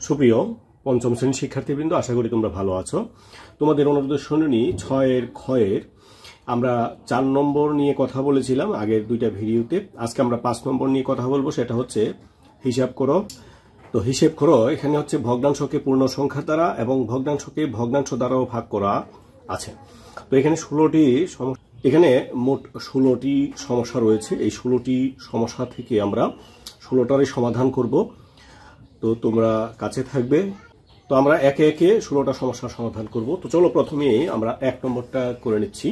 সুপ্রিয় পঞ্চম শ্রেণীর শিক্ষার্থীবৃন্দ, আশা করি তোমরা ভালো আছো। তোমাদের অনুরোধ শুনুনি 6-এর ক্ষয়ের আমরা 4 নম্বর নিয়ে কথা বলেছিলাম আগের দুইটা ভিডিওতে। আজকে আমরা 5 নম্বর নিয়ে কথা বলবো, সেটা হচ্ছে হিসাব করো। তো হিসেব করো এখানে হচ্ছে ভগ্নাংশকে পূর্ণ সংখ্যা দ্বারা এবং ভগ্নাংশকে ভগ্নাংশ দ্বারাও ভাগ করা আছে। তো এখানে 16টি এখানে মোট 16টি সমস্যা রয়েছে। এই 16টি সমস্যা থেকে আমরা 16টারই সমাধান করব। তো তোমরা কাছে থাকবে। তো আমরা একে একে 16টা সমস্যার সমাধান করব। তো চলো প্রথমে আমরা 1 নম্বরটা করে নিচ্ছি।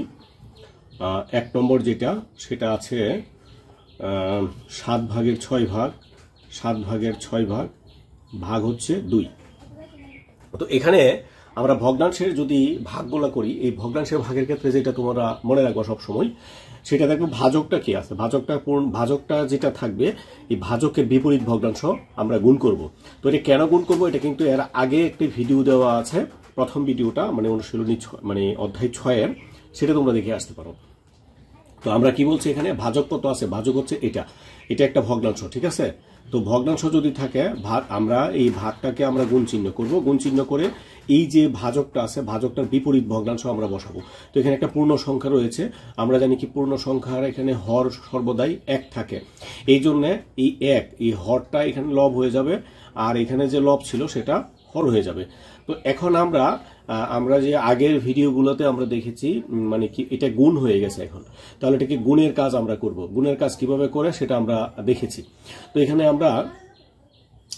1 নম্বর যেটা সেটা আছে 7 ভাগের 6 ভাগ, 7 ভাগের 6 ভাগ, ভাগ হচ্ছে 2। তো এখানে আমরা ভগ্নাংশের যদি ভাগগুলো করি, এই ভগ্নাংশের ভাগের ক্ষেত্রে যেটা তোমরা মনে রাখবো সবসময়, সেটা দেখো ভাজকটা কি আছে। ভাজকটা যেটা থাকবে, এই ভাজকের বিপরীত ভগ্নাংশ আমরা গুণ করব। তো এটা কেন গুণ করব, এটা কিন্তু এর আগে একটি ভিডিও দেওয়া আছে, প্রথম ভিডিওটা মানে অনুশীলনী অধ্যায় 6-এর, সেটা তোমরা দেখে আসতে পারো। তো আমরা কি বলছি এখানে, ভাজক কত আছে, ভাজক হচ্ছে এটা একটা ভগ্নাংশ, ঠিক আছে। তো ভগ্নাংশ যদি থাকে আমরা এই ভাগটাকে আমরা গুণ চিহ্ন করব, গুণ চিহ্ন করে এই যে ভাজকটা আছে ভাজকটার বিপরীত ভগ্নাংশ আমরা বসাবো। তো এখানে একটা পূর্ণ সংখ্যা রয়েছে, আমরা জানি কি পূর্ণ সংখ্যার এখানে হর সর্বদাই 1 থাকে। এই জন্য এই হরটা এখানে লব হয়ে যাবে, আর এখানে যে লব ছিল সেটা হর হয়ে যাবে। তো এখন আমরা যে আগের ভিডিওগুলোতে আমরা দেখেছি মানে কি এটা গুণ হয়ে গেছে এখন, তাহলে এটাকে গুণের কাজ আমরা করব। গুণের কাজ কিভাবে করে সেটা আমরা দেখেছি। তো এখানে আমরা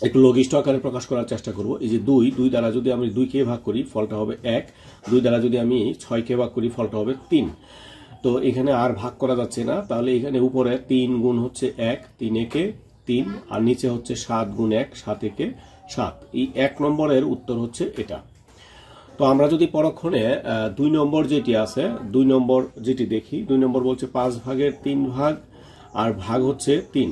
একটু লঘিষ্ঠ আকারে প্রকাশ করার চেষ্টা করব। এই যে 2 দ্বারা যদি আমি 2কে ভাগ করি ফলটা হবে 1, 2 দ্বারা যদি আমি 6কে ভাগ করি ফলটা হবে 3। তো এখানে আর ভাগ করা যাচ্ছে না, তাহলে এখানে উপরে 3 গুণ হচ্ছে 1, 3 একে 3, আর নিচে হচ্ছে 7 গুণ 1, 7 একে 7। এই 1 নম্বরের উত্তর হচ্ছে এটা। তো আমরা যদি পরক্ষণে 2 নম্বর যেটি আছে, 2 নম্বর যেটি দেখি, 2 নম্বর বলছে 5 ভাগের 3 ভাগ, আর ভাগ হচ্ছে 3।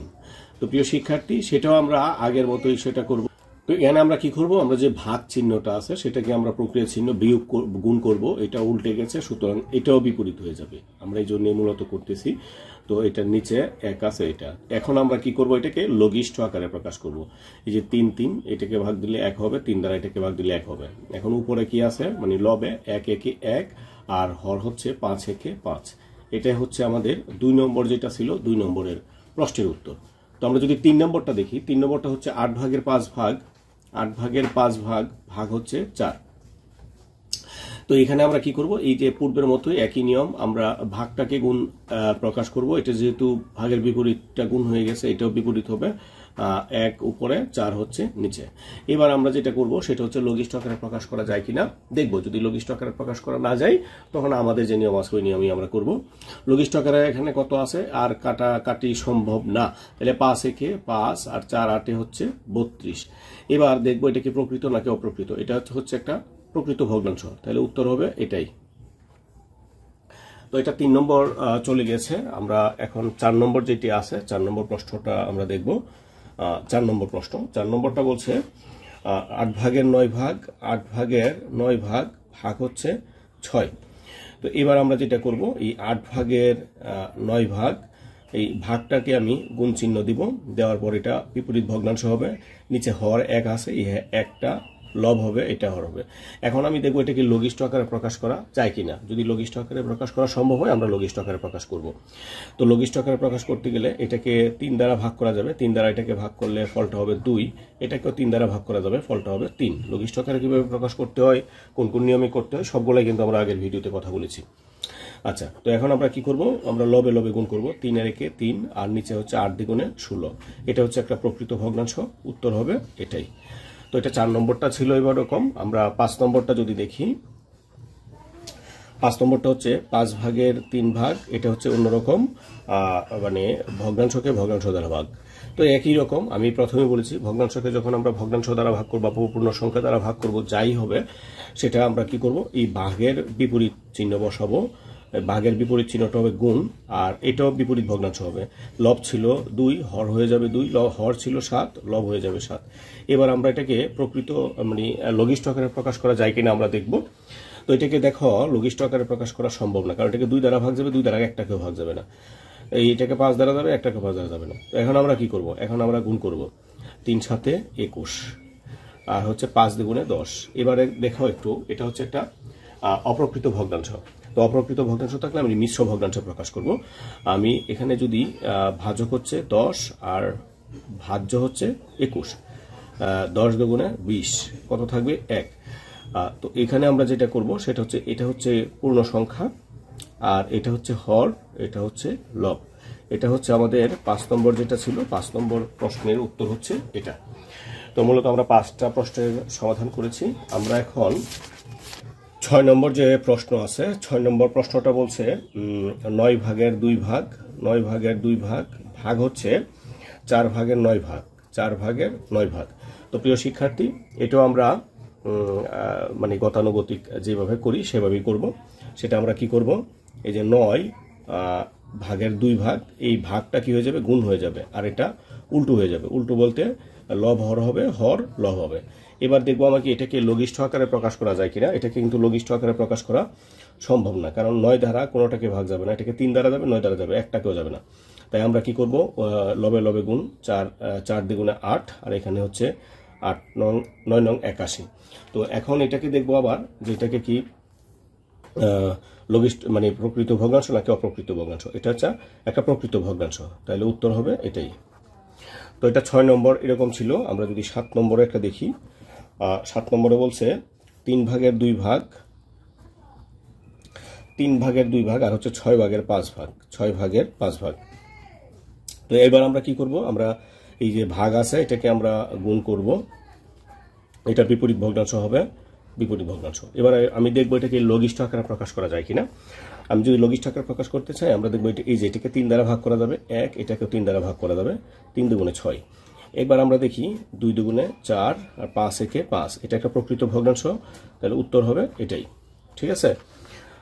তো প্রিয় শিক্ষার্থী, সেটাও আমরা আগের মতোই সেটা করব। তো এখানে আমরা কি করব, আমরা যে ভাগ চিহ্নটা আছে সেটাকে আমরা প্রক্রিয়া চিহ্ন বিয়োগ গুণ করব। এটা উল্টে গেছে, সুতরাং এটাও বিপরীত হয়ে যাবে, আমরা এই জন্য মূলত করতেছি। তো এটার নিচে 1 আছে এটা। এখন আমরা কি করব, এটাকে লঘিষ্ঠ আকারে প্রকাশ করব। এই যে 3 এটাকে ভাগ দিলে 1 হবে, 3 দ্বারা এটাকে ভাগ দিলে 1 হবে। এখন উপরে কি আছে, মানে লবে 1 একে 1, আর হর হচ্ছে 5 একে 5। এটাই হচ্ছে আমাদের 2 নম্বর যেটা ছিল 2 নম্বরের প্রশ্নের উত্তর। তো আমরা যদি 3 নম্বরটা দেখি, 3 নম্বরটা হচ্ছে 8 ভাগের 5 ভাগ, 8 ভাগের 5 ভাগ, ভাগ হচ্ছে 4। তো এখানে আমরা কি করব, এই যে পূর্বের মতোই একই নিয়ম, আমরা ভাগটাকে গুণ প্রকাশ করব। এটা যেহেতু ভাগের বিপরীতটা গুণ হয়ে গেছে, এটাও বিপরীত হবে, 1 উপরে 4 হচ্ছে নিচে। এবার আমরা যেটা করব সেটা হচ্ছে লঘিষ্ঠ আকারে প্রকাশ করা যায় কিনা দেখব। যদি লঘিষ্ঠ আকারে প্রকাশ করা না যায়, তখন আমাদের যে নিয়ম আছে ওই নিয়মই আমরা করব। লঘিষ্ঠ আকারে এখানে কত আছে, আর কাটাকাটি সম্ভব না, তাহলে 5 একে 5, আর 4 8 হচ্ছে 32। এবার দেখবো এটা কি প্রকৃত নাকি অপ্রকৃত। এটা হচ্ছে একটা প্রকৃত ভগ্নাংশ, তাহলে উত্তর হবে এটাই। তো এটা 3 নম্বর চলে গেছে। আমরা এখন 4 নম্বর যেটি আছে, 4 নম্বর প্রশ্নটা আমরা দেখব। 4 নম্বর প্রশ্ন, 4 নম্বরটা বলছে 8 ভাগের 9 ভাগ, 8 ভাগের 9 ভাগ, ভাগ হচ্ছে 6। তো এবার আমরা যেটা করব, এই 8 ভাগের 9 ভাগ, এই ভাগটাকে আমি গুণ চিহ্ন দিব, দেওয়ার পর এটা বিপরীত ভগ্নাংশ হবে। নিচে হর 1 আছে, এই 1টা লব হবে, এটা হর হবে। এখন আমি দেখবো এটাকে লঘিষ্ঠ আকারে প্রকাশ করা যায় কিনা। যদি লঘিষ্ঠ আকারে প্রকাশ করা সম্ভব হয়, আমরা লঘিষ্ঠ আকারে প্রকাশ করব। তো লঘিষ্ঠ আকারে প্রকাশ করতে গেলে এটাকে 3 দ্বারা ভাগ করা যাবে, 3 দ্বারা এটাকে ভাগ করলে ফলটা হবে 2, এটাকেও 3 দ্বারা ভাগ করা যাবে, ফলটা হবে 3। লঘিষ্ঠ আকারে কিভাবে প্রকাশ করতে হয়, কোন কোন নিয়মে করতে হয়, সবগুলাই কিন্তু আমরা আগের ভিডিওতে কথা বলেছি। আচ্ছা, তো এখন আমরা কি করব, আমরা লবে লবে গুণ করব। 3 এর একে 3, আর নিচে হচ্ছে 8 দ্বিগুণে 16। এটা হচ্ছে একটা প্রকৃত ভগ্নাংশ, উত্তর হবে এটাই। তো এটা 4 নম্বরটা ছিল এবার রকম। আমরা 5 নম্বরটা যদি দেখি, 5 নম্বরটা হচ্ছে 5 ভাগের 3 ভাগ, এটা হচ্ছে অন্যরকম, মানে ভগ্নাংশকে ভগ্নাংশ দ্বারা ভাগ। তো একই রকম, আমি প্রথমে বলেছি ভগ্নাংশকে যখন আমরা ভগ্নাংশ দ্বারা ভাগ করবো বা পূর্ণ সংখ্যা দ্বারা ভাগ করব, যাই হবে সেটা আমরা কি করব, এই ভাগের বিপরীত চিহ্ন বসাবো। ভাগের বিপরীত চিহ্নটা হবে গুণ, আর এটাও বিপরীত ভগ্নাংশ হবে। লব ছিল 2, হর হয়ে যাবে 2, হর ছিল 7, লব হয়ে যাবে 7। এবার আমরা এটাকে প্রকৃত মানে লঘিষ্ঠ আকারে প্রকাশ করা যায় কিনা আমরা দেখব। তো এটাকে দেখো লঘিষ্ঠ আকারে প্রকাশ করা সম্ভব না, কারণ এটাকে 2 দ্বারা ভাগ যাবে, 2 দ্বারা একটাকেও ভাগ যাবে না। এইটাকে 5 দ্বারা যাবে, একটাকে 5 দ্বারা যাবে না। তো এখন আমরা কি করব, এখন আমরা গুণ করব। 3 7 21, আর হচ্ছে 5 দ্বিগুণে 10। এবারে দেখো একটু, এটা হচ্ছে একটা অপ্রকৃত ভগ্নাংশ। তো অপ্রকৃত ভগ্নাংশ থাকলে আমি মিশ্র ভগ্নাংশ প্রকাশ করব। আমি এখানে যদি ভাজক হচ্ছে 10 আর ভাজ্য হচ্ছে 21, 10 দুগুণে 20, কত থাকবে 1। তো এখানে আমরা যেটা করব সেটা হচ্ছে, এটা হচ্ছে পূর্ণ সংখ্যা আর এটা হচ্ছে হর, এটা হচ্ছে লব। এটা হচ্ছে আমাদের 5 নম্বর যেটা ছিল, 5 নম্বর প্রশ্নের উত্তর হচ্ছে এটা। তো মূলত আমরা 5টা প্রশ্নের সমাধান করেছি। আমরা এখন 6 নম্বর যে প্রশ্ন আছে, 6 নম্বর প্রশ্নটা বলছে 9 ভাগের 2 ভাগ, 9 ভাগের 2 ভাগ, ভাগ হচ্ছে 4 ভাগের 9 ভাগ, 4 ভাগের 9 ভাগ। তো প্রিয় শিক্ষার্থী, এটাও আমরা মানে গতানুগতিক যেভাবে করি সেভাবেই করব। সেটা আমরা কি করব, এই যে 9 ভাগের 2 ভাগ, এই ভাগটা কি হয়ে যাবে, গুণ হয়ে যাবে, আর এটা উল্টো হয়ে যাবে। উল্টো বলতে লব হর হবে, হর লব হবে। এবার দেখবো আমাকে এটাকে লঘিষ্ঠ আকারে প্রকাশ করা যায় কিনা। এটাকে কিন্তু লঘিষ্ঠ আকারে প্রকাশ করা সম্ভব না, কারণ 9 দ্বারা কোনোটাকে ভাগ যাবে না। এটাকে 3 দ্বারা যাবে, 9 দ্বারা যাবে, একটাকেও যাবে না। তাই আমরা কি করব, লবে লবে গুণ, 4 দ্বিগুণে 8, আর এখানে হচ্ছে 9 নং 81। তো এখন এটাকে দেখবো আবার যে এটাকে কি লঘিষ্ঠ মানে প্রকৃত ভগ্নাংশ নাকি অপ্রকৃত ভগ্নাংশ। এটা হচ্ছে একটা প্রকৃত ভগ্নাংশ, তাহলে উত্তর হবে এটাই। তো এটা 6 নম্বর এরকম ছিল। আমরা যদি 7 নম্বরে একটা দেখি, 7 নম্বরে বলছে 3 ভাগের 2 ভাগ, 3 ভাগের 2 ভাগ আর হচ্ছে 6 ভাগের 5 ভাগ, 6 ভাগের 5 ভাগ। তো এবার আমরা কি করব, আমরা এই যে ভাগ আছে এটাকে আমরা গুণ করব, এটা বিপরীত ভগ্নাংশ হবে, বিপরীত ভগ্নাংশ। এবার আমি দেখবো এটাকে লঘিষ্ঠ আকারে প্রকাশ করা যায় কিনা। আমি যদি লঘিষ্ঠ আকারে প্রকাশ করতে চাই, আমরা দেখবো এই যে এটাকে 3 দ্বারা ভাগ করা যাবে 1, এটাকেও 3 দ্বারা ভাগ করা যাবে, 3 দুগুণে 6। এবার আমরা দেখি 2 দুগুণে 4 আর 5 একে 5, এটা একটা প্রকৃত ভগ্নাংশ, তাহলে উত্তর হবে এটাই। ঠিক আছে,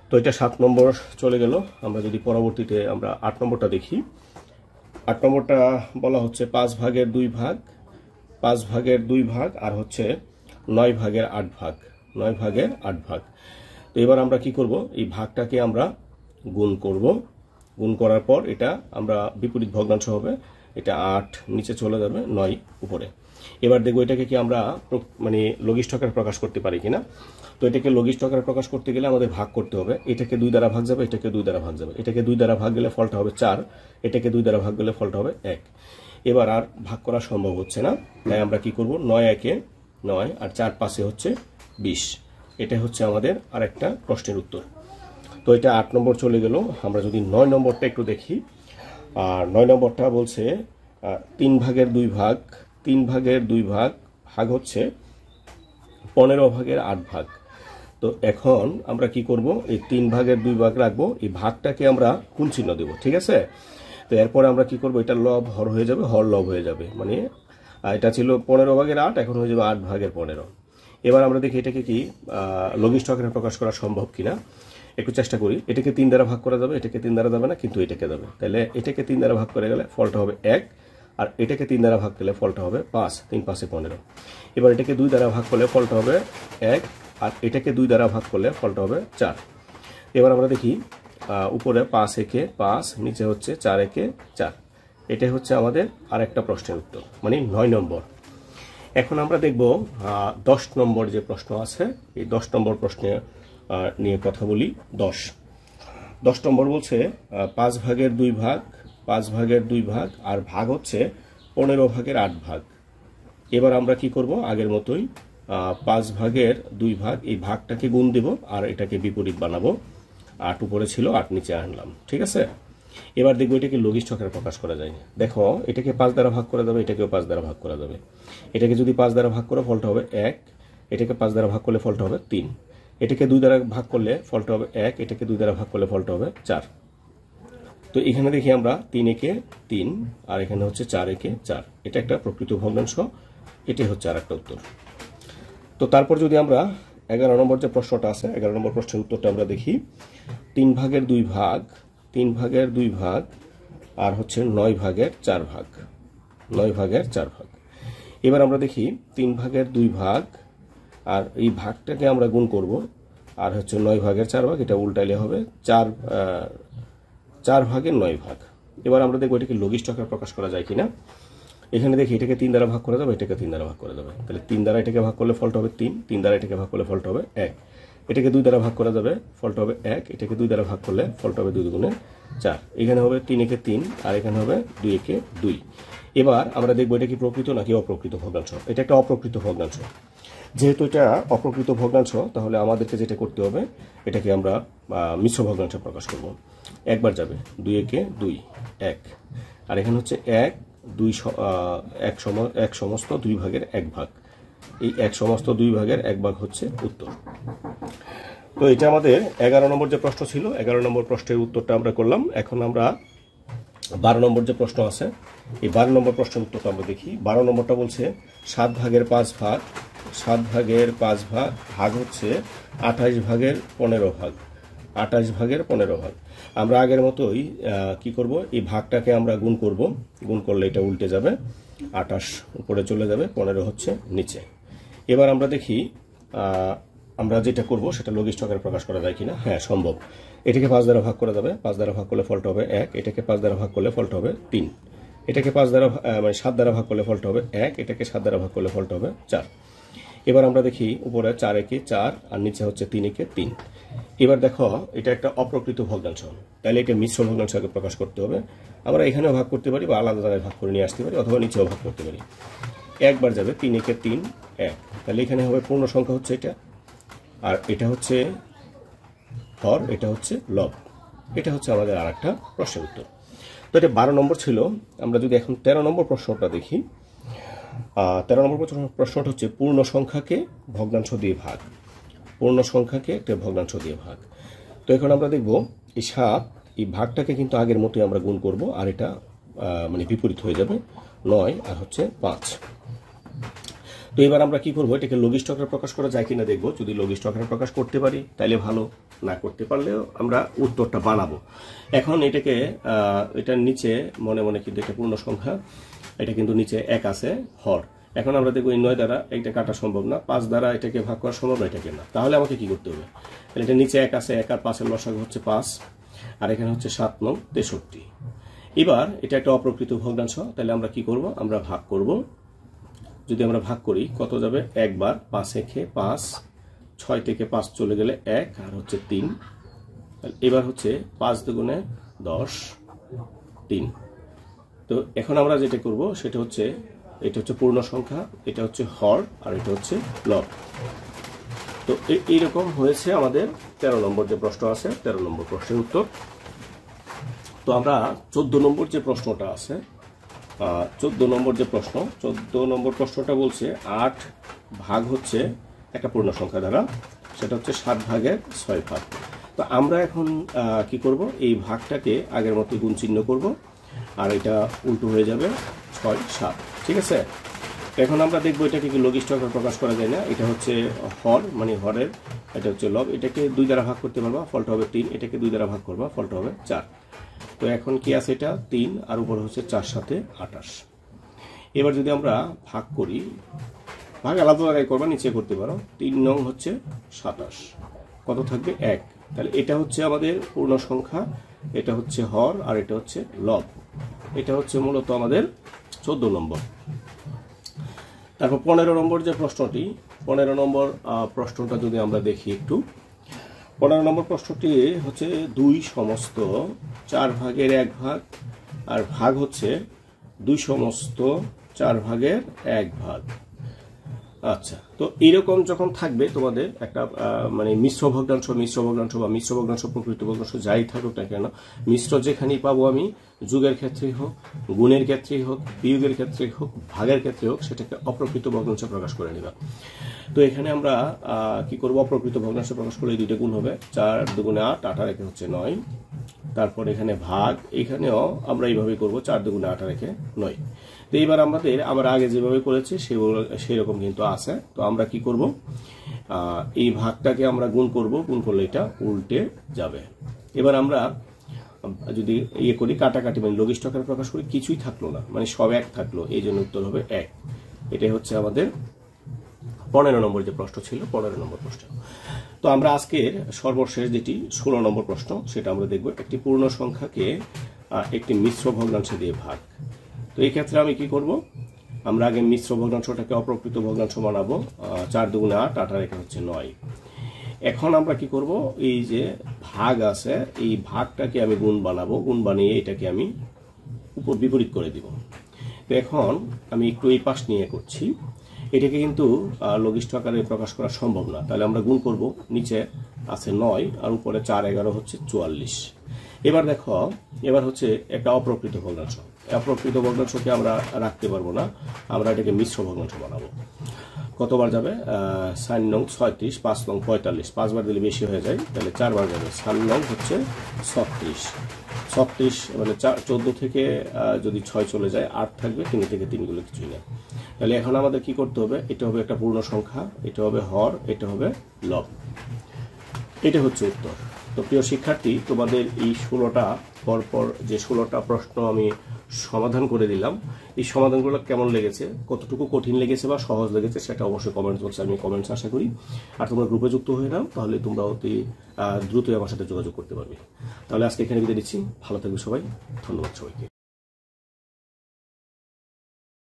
তো এটা 7 নম্বর চলে গেল। আমরা যদি পরবর্তীতে আমরা 8 নম্বরটা দেখি, 8 নম্বরটা বলা হচ্ছে 5 ভাগের 2 ভাগ, 5 ভাগের 2 ভাগ আর হচ্ছে 9 ভাগের 8 ভাগ, 9 ভাগের 8 ভাগ। তো এবার আমরা কি করব, এই ভাগটাকে আমরা গুণ করব। গুণ করার পর এটা আমরা বিপরীত ভগ্নাংশ হবে, এটা 8 নিচে চলে যাবে, 9 উপরে। এবার দেখবো এটাকে কি আমরা মানে লঘিষ্ঠ আকারে প্রকাশ করতে পারি কিনা। তো এটাকে লঘিষ্ঠ আকারে প্রকাশ করতে গেলে আমাদের ভাগ করতে হবে। এটাকে 2 দ্বারা ভাগ যাবে, এটাকে 2 দ্বারা ভাগ যাবে, এটাকে 2 দ্বারা ভাগ গেলে ফলটা হবে 4, এটাকে 2 দ্বারা ভাগ গেলে ফলটা হবে 1। এবার আর ভাগ করা সম্ভব হচ্ছে না, তাই আমরা কি করব, 9 একে 9 আর 4 5 হচ্ছে 20। এটা হচ্ছে আমাদের আরেকটা প্রশ্নের উত্তর। তো এটা 8 নম্বর চলে গেল। আমরা যদি 9 নম্বরটা একটু দেখি, আর 9 নম্বরটা বলছে 3 ভাগের 2 ভাগ, 3 ভাগের 2 ভাগ, ভাগ হচ্ছে 15 ভাগের 8 ভাগ। তো এখন আমরা কি করব, এই 3 ভাগের 2 ভাগ রাখবো, এই ভাগটাকে আমরা গুণ চিহ্ন দেব। ঠিক আছে, তো এরপরে আমরা কি করব, এটা লব হর হয়ে যাবে, হর লব হয়ে যাবে, মানে এটা ছিল 15 ভাগের 8, এখন হয়ে যাবে 8 ভাগের 15। এবার আমরা দেখি এটাকে কি লঘিষ্ঠ আকারে প্রকাশ করা সম্ভব কিনা, একটু চেষ্টা করি। এটাকে 3 দ্বারা ভাগ করা যাবে, এটাকে 3 দ্বারা যাবে না, কিন্তু এটাকে যাবে। তাহলে এটাকে 3 দ্বারা ভাগ করে গেলে ফলটা হবে 1, আর এটাকে 3 দ্বারা ভাগ করলে ফলটা হবে 5, 3 5 15। এবার এটাকে 2 দ্বারা ভাগ করলে ফলটা হবে 1, আর এটাকে 2 দ্বারা ভাগ করলে ফলটা হবে 4। এবার আমরা দেখি উপরে 5 একে 5, নিচে হচ্ছে 4 একে 4। এটাই হচ্ছে আমাদের আরেকটা প্রশ্নের উত্তর, মানে 9 নম্বর। এখন আমরা দেখব 10 নম্বর যে প্রশ্ন আছে, এই 10 নম্বর প্রশ্নে নিয়ে কথা বলি। 10 নম্বর বলছে 5 ভাগের 2 ভাগ, 5 ভাগের 2 ভাগ আর ভাগ হচ্ছে 15 ভাগের 8 ভাগ। এবার আমরা কি করব, আগের মতোই 5 ভাগের 2 ভাগ, এই ভাগটাকে গুণ দেব আর এটাকে বিপরীত বানাবো। 8 উপরে ছিল, 8 নিচে আনলাম। ঠিক আছে, এবার দেখবো এটাকে লঘিষ্ঠ আকারে প্রকাশ করা যায়। দেখো এটাকে 5 দ্বারা ভাগ করা যাবে, এটাকেও 5 দ্বারা ভাগ করা যাবে। এটাকে যদি 5 দ্বারা ভাগ করে ফলটা হবে 1, এটাকে 5 দ্বারা ভাগ করলে ফলটা হবে 3, এটাকে 2 দ্বারা ভাগ করলে ফলটা হবে 1, এটাকে 2 দ্বারা ভাগ করলে ফলটা হবে 4। তো এখানে দেখি আমরা 3 একে 3 আর এখানে হচ্ছে 4 একে 4, এটা একটা প্রকৃত ভগ্নাংশ। এটাই হচ্ছে আরেকটা উত্তর। তো তারপর যদি আমরা 11 নম্বর যে প্রশ্নটা আছে, 11 নম্বর প্রশ্নের উত্তরটা আমরা দেখি। 3 ভাগের 2 ভাগ, 3 ভাগের 2 ভাগ আর হচ্ছে 9 ভাগের 4 ভাগ, 9 ভাগের 4 ভাগ। এবার আমরা দেখি 3 ভাগের 2 ভাগ, আর এই ভাগটাকে আমরা গুণ করব, আর হচ্ছে 9 ভাগের 4 ভাগ, এটা উল্টাইলে হবে 4 ভাগের 9 ভাগ। এবার আমরা দেখব এটাকে লঘিষ্ঠ আকারে প্রকাশ করা যায় কিনা। এখানে দেখি এটাকে 3 দ্বারা ভাগ করা যাবে, এটাকে 3 দ্বারা ভাগ করা যাবে। তাহলে 3 দ্বারা এটাকে ভাগ করলে ফলটা হবে 3, 3 দ্বারা এটাকে ভাগ করলে ফলটা হবে 1। এটাকে 2 দ্বারা ভাগ করা যাবে, ফলটা হবে 1। এটাকে 2 দ্বারা ভাগ করলে ফলটা হবে 2 দুগুণে 4। এখানে হবে 3 একে 3 আর এখানে হবে 2 একে 2। এবার আমরা দেখবো এটা কি প্রকৃত নাকি অপ্রকৃত ভগ্নাংশ। এটা একটা অপ্রকৃত ভগ্নাংশ। যেহেতু এটা অপ্রকৃত ভগ্নাংশ, তাহলে আমাদেরকে যেটা করতে হবে, এটাকে আমরা মিশ্র ভগ্নাংশে প্রকাশ করব। একবার যাবে, 2 একে 2, 1। আর এখানে হচ্ছে 1, 2 এক সমস্ত 2 ভাগের 1 ভাগ। এই 1 সমস্ত 2 ভাগের 1 ভাগ হচ্ছে উত্তর। তো এটা আমাদের 11 নম্বর যে প্রশ্ন ছিল, 11 নম্বর প্রশ্নের উত্তরটা আমরা করলাম। এখন আমরা 12 নম্বর যে প্রশ্ন আছে, এই 12 নম্বর প্রশ্নের উত্তরটা আমরা দেখি। 12 নম্বরটা বলছে 7 ভাগের 5 ভাগ, 7 ভাগের 5 ভাগ ভাগ হচ্ছে 28 ভাগের 15 ভাগ, 28 ভাগের 15 ভাগ। আমরা আগের মতোই কি করব, এই ভাগটাকে আমরা গুণ করব। গুণ করলে এটা উল্টে যাবে, 28 উপরে চলে যাবে, 15 হচ্ছে নিচে। এবার আমরা দেখি আমরা যেটা করব সেটা লঘিষ্ঠ আকারে প্রকাশ করা যায় কিনা। হ্যাঁ, সম্ভব। এটাকে 5 দ্বারা ভাগ করা যাবে, 5 দ্বারা ভাগ করলে ফলটা হবে 1। এটাকে 5 দ্বারা ভাগ করলে ফলটা হবে 3। এটাকে 5 দ্বারা মানে 7 দ্বারা ভাগ করলে ফলটা হবে 1। এটাকে 7 দ্বারা ভাগ করলে ফলটা হবে 4। এবার আমরা দেখি উপরে 4 একে 4 আর নিচে হচ্ছে 3 একে 3। এবার দেখো এটা একটা অপ্রকৃত ভগ্নাংশ, তাহলে এটা মিশ্র ভগ্নাংশ আগে প্রকাশ করতে হবে। আমরা এখানেও ভাগ করতে পারি বা আলাদা জায়গায় ভাগ করে নিয়ে আসতে পারি, অথবা নিচেও ভাগ করতে পারি। একবার যাবে, 3 একে 3, 1। তাহলে এখানে হবে পূর্ণ সংখ্যা হচ্ছে এটা, আর এটা হচ্ছে হর, এটা হচ্ছে লব। এটা হচ্ছে আমাদের আর একটা প্রশ্নের উত্তর। তো এটা 12 নম্বর ছিল। আমরা যদি এখন 13 নম্বর প্রশ্নটা দেখি, 13 নম্বর প্রশ্নটা হচ্ছে পূর্ণ সংখ্যাকে ভগ্নাংশ দিয়ে ভাগ। পূর্ণ সংখ্যাকে একটা ভগ্নাংশ দিয়ে ভাগ। তো এখন আমরা দেখব এই 7, এই ভাগটাকে কিন্তু আগের মতোই আমরা গুণ করব, আর এটা মানে বিপরীত হয়ে যাবে, 9 আর হচ্ছে 5। তো এবার আমরা কি করব, এটাকে লঘিষ্ঠ আকারে প্রকাশ করা যায় কিনা দেখব। যদি লঘিষ্ঠ আকারে প্রকাশ করতে পারি তাহলে ভালো, না করতে পারলেও আমরা উত্তরটা বানাবো। এখন এটাকে এটার নিচে মনে মনে কিন্তু এটা পূর্ণ সংখ্যা, এটা কিন্তু নিচে 1 আছে হর। এখন আমরা দেখবো এই 9 দ্বারা এটা কাটা সম্ভব না, 5 দ্বারা এটাকে ভাগ করা সম্ভব না, এটাকে না। তাহলে আমাকে কি করতে হবে, এটা নিচে 1 আছে, 1 আর 5-এর লসাগু হচ্ছে 5, আর এখানে হচ্ছে 7 9 63। এবার এটা একটা অপ্রকৃত ভগ্নাংশ, তাহলে আমরা কি করব, আমরা ভাগ করব। যদি আমরা ভাগ করি কত যাবে, একবার 5 একে 5, 6 থেকে 5 চলে গেলে 1 আর হচ্ছে 3। এবার হচ্ছে 5 দুগুণে 10, 3। তো এখন আমরা যেটা করব সেটা হচ্ছে, এটা হচ্ছে পূর্ণ সংখ্যা, এটা হচ্ছে হর, আর এটা হচ্ছে লব। তো এইরকম হয়েছে আমাদের 13 নম্বর যে প্রশ্ন আছে, 13 নম্বর প্রশ্নের উত্তর। তো আমরা 14 নম্বর যে প্রশ্নটা আছে, 14 নম্বর যে প্রশ্ন, 14 নম্বর প্রশ্নটা বলছে 8 ভাগ হচ্ছে একটা পূর্ণ সংখ্যা দ্বারা, সেটা হচ্ছে 7 ভাগের 6 ভাগ। তো আমরা এখন কি করব, এই ভাগটাকে আগের মতো গুণ চিহ্ন করব, আর এটা উল্টো হয়ে যাবে 6 7। ঠিক আছে। এখন আমরা দেখবো এটাকে কি লঘিষ্ঠ আকারে প্রকাশ করা যায় না। এটা হচ্ছে হর, মানে হরের, এটা হচ্ছে লব। এটাকে 2 দ্বারা ভাগ করতে পারবা, ফলটা হবে 3। এটাকে 2 দ্বারা ভাগ করবা, ফলটা হবে 4। তো এখন কি আছে, এটা 3 আর উপরে হচ্ছে 4 7 28। এবার যদি আমরা ভাগ করি, ভাগ আলাদা জায়গায় করবা, নিচে করতে পারো। 3 নং হচ্ছে 27, কত থাকবে 1। তাহলে এটা হচ্ছে আমাদের পূর্ণ সংখ্যা, এটা হচ্ছে হর, আর এটা হচ্ছে লব। এটা হচ্ছে মূলত আমাদের 14 নম্বর। তারপর 15 নম্বর যে প্রশ্নটি, 15 নম্বর প্রশ্নটা যদি আমরা দেখি একটু, 15 নম্বর প্রশ্নটি হচ্ছে 2 সমস্ত 4 ভাগের 1 ভাগ, আর ভাগ হচ্ছে 2 সমস্ত 4 ভাগের 1 ভাগ। আচ্ছা, তো এরকম যখন থাকবে তোমাদের একটা মানে মিশ্র ভগ্নাংশ বা মিশ্র ভগ্নাংশ প্রকৃত ভগ্নাংশ যাই থাকুক না কেন, মিশ্র যেখানেই পাবো আমি, যোগের ক্ষেত্রেই হোক, গুণের ক্ষেত্রেই হোক, বিয়োগের ক্ষেত্রেই হোক, ভাগের ক্ষেত্রে হোক, সেটাকে অপ্রকৃত ভগ্নাংশে প্রকাশ করে নিবা। তো এখানে আমরা কি করব, অপ্রকৃত ভগ্নাংশে প্রকাশ করলে 2টা গুণ হবে, 4 দুগুণে 8, 8 আর একে হচ্ছে 9। তারপর এখানে ভাগ, এখানেও আমরা এইভাবে করব, 4 দুগুণে 8 আর একে 9। তো এইবার আমরা আগে যেভাবে করেছি সেই রকম কিন্তু আছে। তো আমরা কি করব, এই ভাগটাকে আমরা গুণ করব, গুণ করলে এটা উল্টে যাবে। এবার আমরা যদি ইয়ে করি, কাটাকাটি মানে লঘিষ্ঠ আকারে প্রকাশ করি, কিছুই থাকলো না, মানে সব 1 থাকলো, এই জন্য উত্তর হবে 1। এটাই হচ্ছে আমাদের 15 নম্বর যে প্রশ্ন ছিল, 15 নম্বর প্রশ্ন। তো আমরা আজকের সর্বশেষ যেটি 16 নম্বর প্রশ্ন, সেটা আমরা দেখব। একটি পূর্ণ সংখ্যাকে একটি মিশ্র ভগ্নাংশ দিয়ে ভাগ। তো এই ক্ষেত্রে আমি কি করব, আমরা আগে মিশ্র ভগ্নাংশটাকে অপ্রকৃত ভগ্নাংশ বানাবো। 4 দুগুণে 8, 8 আর 1 হচ্ছে 9। এখন আমরা কি করব, এই যে ভাগ আছে এই ভাগটাকে আমি গুণ বানাবো, গুণ বানিয়ে এটাকে আমি উপর বিপরীত করে দিব। তো এখন আমি একটু এই পাশ নিয়ে করছি, এটাকে কিন্তু লঘিষ্ঠ আকারে প্রকাশ করা সম্ভব না, তাহলে আমরা গুণ করব। নিচে আছে 9 আর উপরে 4 11 হচ্ছে 44। এবার দেখো, এবার হচ্ছে একটা অপ্রকৃত ভগ্নাংশ। অপ্রকৃত ভগ্নাংশকে আমরা রাখতে পারবো না, আমরা এটাকে মিশ্র ভগ্নাংশ বানাবো। কতবার যাবে, 4 নং 36, 5 নং 45, 5 বার দিলে বেশি হয়ে যায়, তাহলে 4 বার যাবে। 4 নং হচ্ছে 36, 36 মানে 14 থেকে যদি 6 চলে যায় 8 থাকবে, 3 থেকে 3 গুলো কিছুই না। তাহলে এখন আমাদের কি করতে হবে, এটা হবে একটা পূর্ণ সংখ্যা, এটা হবে হর, এটা হবে লব। এটা হচ্ছে উত্তর। তো প্রিয় শিক্ষার্থী, তোমাদের এই 16টা পরপর যে 16টা প্রশ্ন আমি সমাধান করে দিলাম, এই সমাধানগুলো কেমন লেগেছে, কতটুকু কঠিন লেগেছে বা সহজ লেগেছে সেটা অবশ্যই কমেন্টস বক্সে আমি কমেন্টস আশা করি। আর তোমরা গ্রুপে যুক্ত হয়ে নাও, তাহলে তোমরা অতি দ্রুতই আমার সাথে যোগাযোগ করতে পারবে। তাহলে আজকে এখানে বিদায় দিচ্ছি। ভালো থাকবে সবাই, ধন্যবাদ সবাইকে।